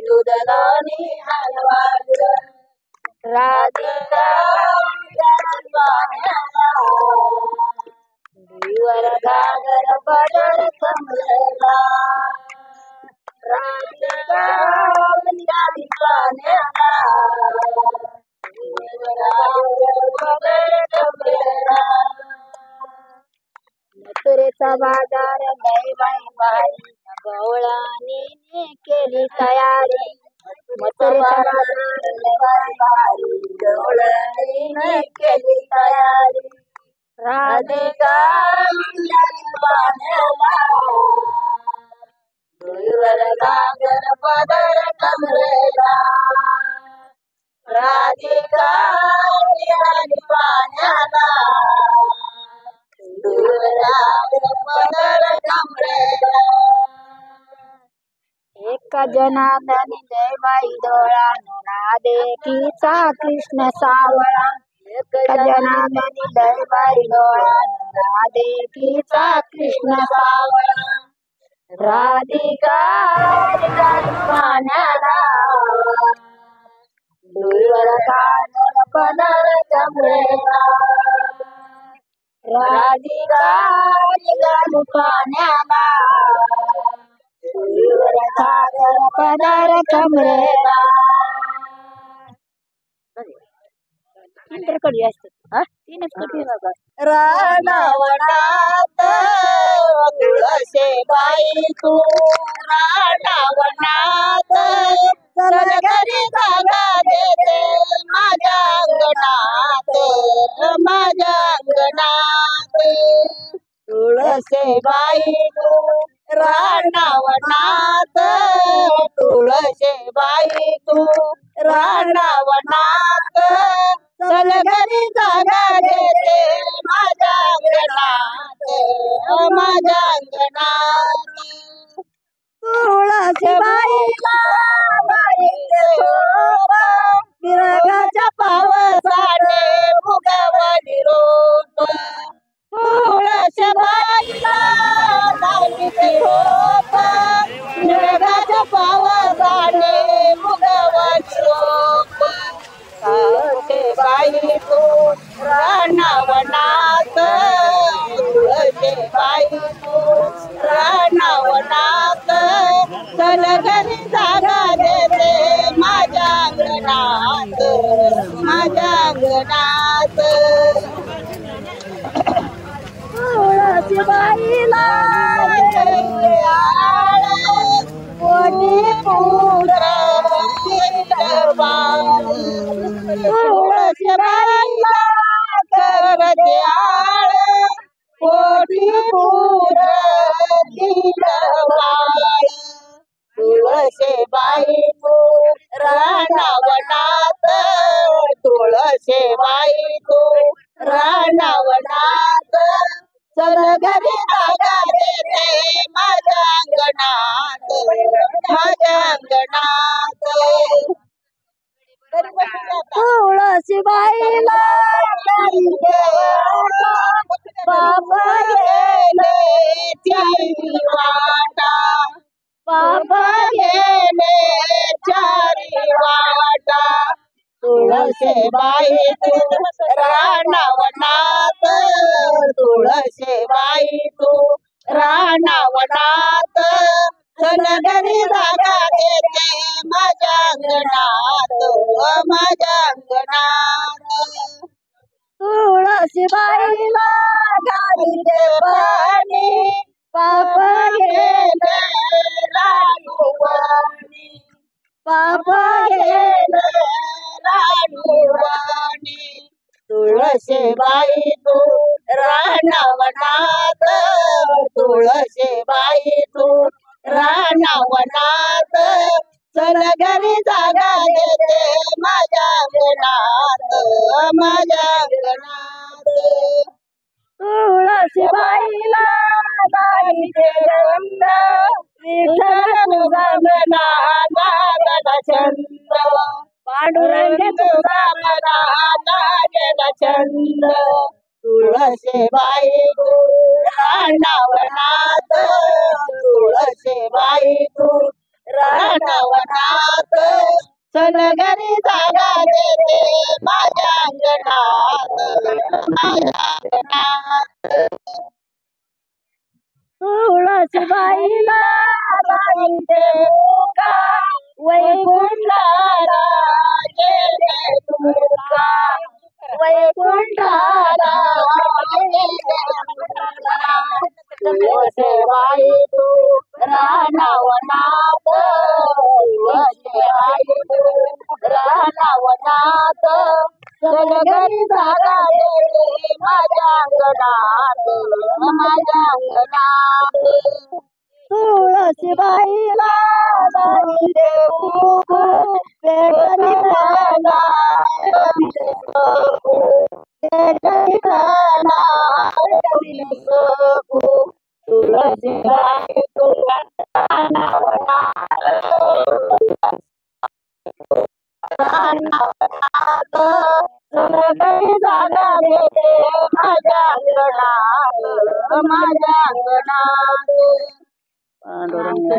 दूध लोणी हलवा राधिका देवर गागर पदर कमलेला राधिका पाण्याला देवर गागर पदर कमलेला मथुरेचा बाजार लय बाई बाई गवळाने केली तयारी मथुरेचा बाजार लय बाई बाई गवळाने केली तयारी राधिका पाण्याला देवर गागर पदर कमरेला राधिका पाण्याला एका जनार्दनी लय बाई डोळा राधिकेचा कृष्ण सावळा एका जनार्दनी लय बाई डोळा राधिकेचा कृष्ण सावळा राधिका पाण्याला देवर गागर पदर कमरेला राधिका पाण्याला देवर गागर पदर कमरेला तीनच कटी बाबा राणावनात तुळसे बाई तू राणावनात चल घरी जागा देते माझ्या अंगणात तुळसे बाई तू राणावनात तुळसे बाई तू राणावनात चल घरी जागा देते माझ्या अंगणात तुळशी बाईला निरगाच्या पावसाने मुगवली रोप तुळशी बाईला रोप निरगाच्या पावसाने मुगवली रोप तुळशी बाई तू राणावनात तुळशी बाई तू राणावनात चल घरी जागा देते माझ्या अंगणात तुळशी बाईला कोणी तुळशी बाईला कर द्याळ कोटी पूर दिलवाळ तुळशी बाई तू राणावनात तुळशी बाई तू राणावनात चल घरी जागा देते माझ्या अंगणात तुळशी बाईला पाप गेले चारी वाटा पाप गेले चारी वाटा तुळशी बाई तू राणावनात तुळशी बाई तू राणावनात चल घरी जागा देते माझ्या अंगणात तुळशी बाईला गाडीचे पाणी पाप गेले राणूवाणी पाप गेले राणूवाणी तुळशी बाई तू राणावनात तुळशी बाई तू राणावनात चल घरी जागा देते माझ्या अंगणात तुळशी बाईला गाडीचे गंध विठ्ठल तुझा मना लागला छंद पांडुरंग तुझा मना लागला छंद तुळशी बाई तू राणावनात तुळशी बाई तू राणावनात चल घरी जागा देते माझ्या अंगणात माझ्या अंगणात तुळशीबाईला राणी देऊ का वैकुंठाला गेले तुका वैकुंठाला तुळशीबाई तू रानावनात तुळशीबाई तू रानावनात चल घरी जागा देते माझ्या अंगणात माझ्या अंगणात तुळशीबाईला राणी देऊ पेटली राना पेटली राना तुळशीबाई तू जागा देते माझ्या अंगणात माझ्या अंगणात पांडुरंग